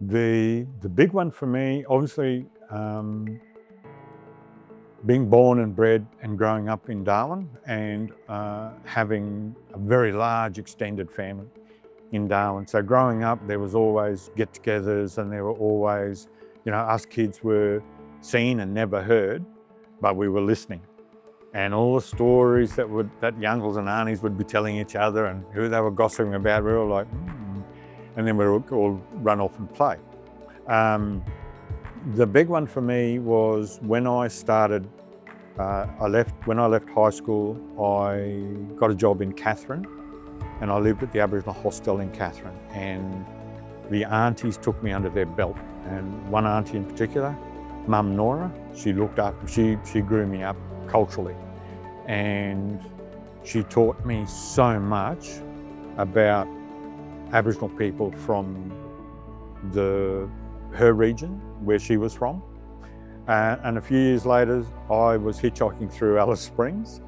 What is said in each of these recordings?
The big one for me, obviously, being born and bred and growing up in Darwin and having a very large extended family in Darwin. So growing up, there was always get-togethers, and there were always, us kids were seen and never heard, but we were listening. And all the stories that the uncles and aunties would be telling each other and who they were gossiping about, we were all like, and then we would all run off and play. The big one for me was when I started, when I left high school, I got a job in Katherine, and I lived at the Aboriginal hostel in Katherine, and the aunties took me under their belt. And one auntie in particular, Mum Nora, she looked after, she grew me up culturally, and she taught me so much about Aboriginal people from her region where she was from. And a few years later, I was hitchhiking through Alice Springs,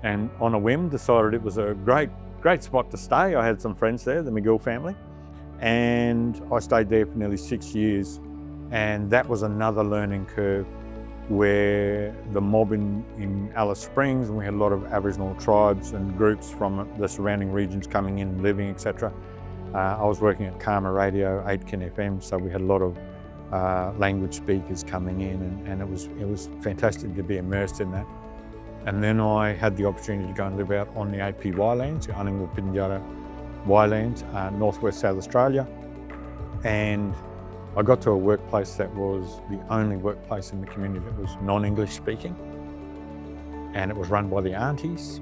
and on a whim decided it was a great spot to stay. I had some friends there, the McGill family, and I stayed there for nearly 6 years. And that was another learning curve, where the mob in Alice Springs, and we had a lot of Aboriginal tribes and groups from the surrounding regions coming in and living, etc. I was working at Karma Radio, 8Kin FM, so we had a lot of language speakers coming in, and it was fantastic to be immersed in that. And then I had the opportunity to go and live out on the APY Lands, the Untitled Lands, northwest South Australia. And I got to a workplace that was the only workplace in the community that was non-English speaking. And it was run by the aunties.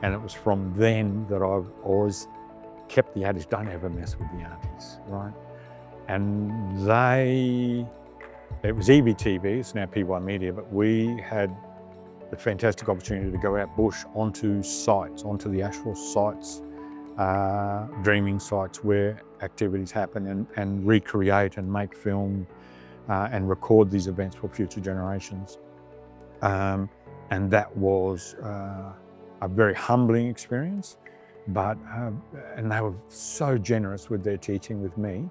And it was from then that I've always kept the adage, don't ever mess with the aunties, right? And it was EBTV, it's now PY Media, but we had the fantastic opportunity to go out bush onto the actual sites, dreaming sites where activities happen, and recreate and make film and record these events for future generations. And that was a very humbling experience, but and they were so generous with their teaching with me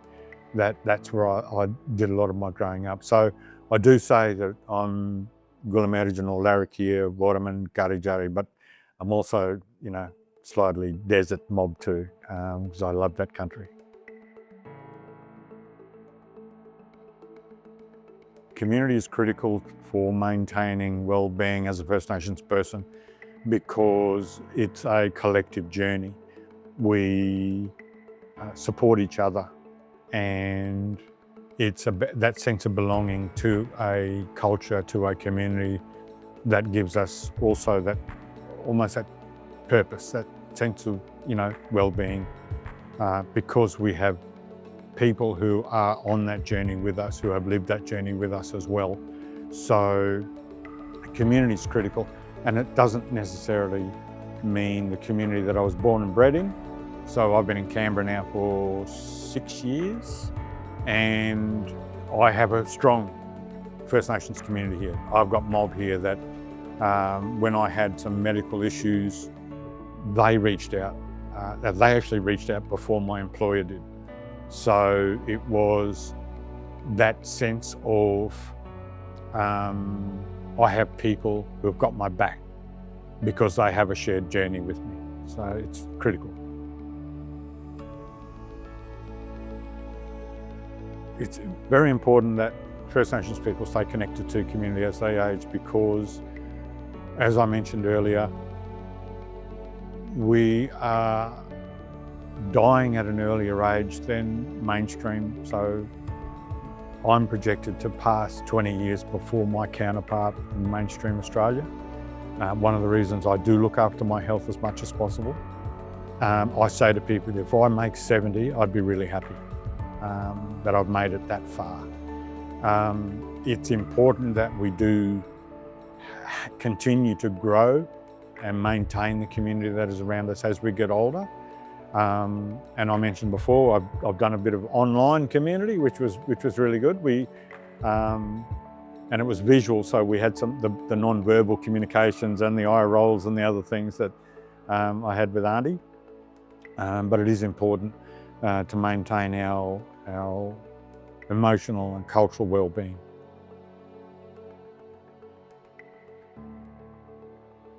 that's where I did a lot of my growing up. So I do say that I'm Aboriginal, Larrakia, Waterman, Gurri, but I'm also, slightly desert mob too, because I love that country. Community is critical for maintaining well-being as a First Nations person, because it's a collective journey. We support each other, and it's that sense of belonging to a culture, to a community, that gives us also that purpose, that sense of well-being, because we have people who are on that journey with us, who have lived that journey with us as well. So community is critical, and it doesn't necessarily mean the community that I was born and bred in. So I've been in Canberra now for 6 years, and I have a strong First Nations community here. I've got mob here that when I had some medical issues, they reached out. They actually reached out before my employer did. So it was that sense of I have people who have got my back because they have a shared journey with me. So it's critical. It's very important that First Nations people stay connected to community as they age, because, as I mentioned earlier, we are dying at an earlier age than mainstream. So I'm projected to pass 20 years before my counterpart in mainstream Australia. One of the reasons I do look after my health as much as possible. I say to people, if I make 70, I'd be really happy that I've made it that far. It's important that we do continue to grow and maintain the community that is around us as we get older. And I mentioned before, I've done a bit of online community, which was really good. And it was visual, so we had the non-verbal communications and the eye rolls and the other things that I had with Auntie. But it is important to maintain our our emotional and cultural well-being.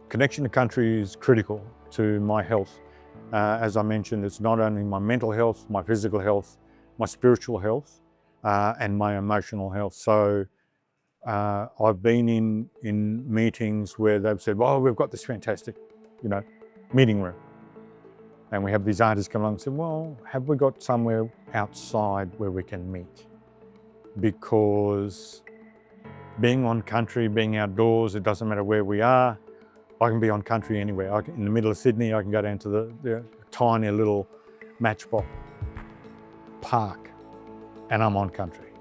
Connection to country is critical to my health. As I mentioned, it's not only my mental health, my physical health, my spiritual health, and my emotional health. So I've been in meetings where they've said, well, we've got this fantastic, meeting room. And we have these aunties come along and say, well, have we got somewhere outside where we can meet? Because being on country, being outdoors, it doesn't matter where we are. I can be on country anywhere. In the middle of Sydney, I can go down to the tiny little matchbox park and I'm on country.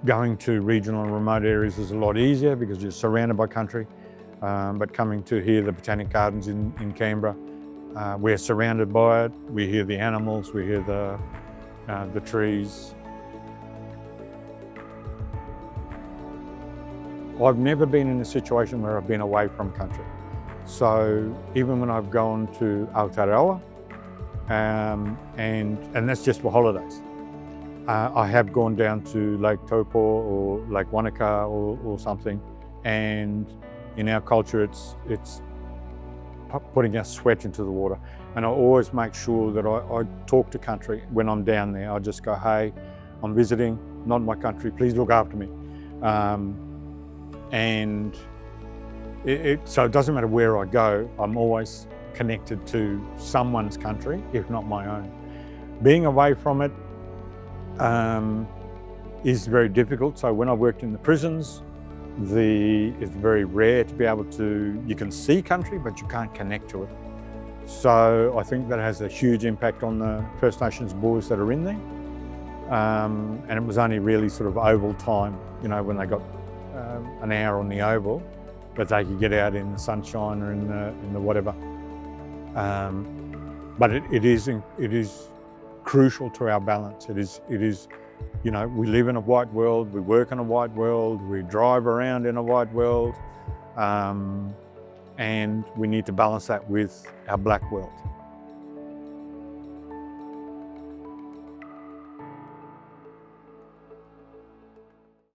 Going to regional and remote areas is a lot easier because you're surrounded by country. But coming to here, the Botanic Gardens in Canberra, we're surrounded by it. We hear the animals, we hear the trees. I've never been in a situation where I've been away from country. So even when I've gone to Aotearoa, and that's just for holidays, I have gone down to Lake Taupo or Lake Wanaka or something, and in our culture it's putting our sweat into the water. And I always make sure that I talk to country when I'm down there. I just go, hey, I'm visiting, not my country, please look after me. And so it doesn't matter where I go, I'm always connected to someone's country, if not my own. Being away from it is very difficult. So when I worked in the prisons, it's very rare to be able to, you can see country, but you can't connect to it. So I think that has a huge impact on the First Nations boys that are in there. And it was only really sort of oval time, when they got an hour on the oval, that they could get out in the sunshine or in the whatever. But it is crucial to our balance. It is, we live in a white world, we work in a white world, we drive around in a white world, and we need to balance that with our black world.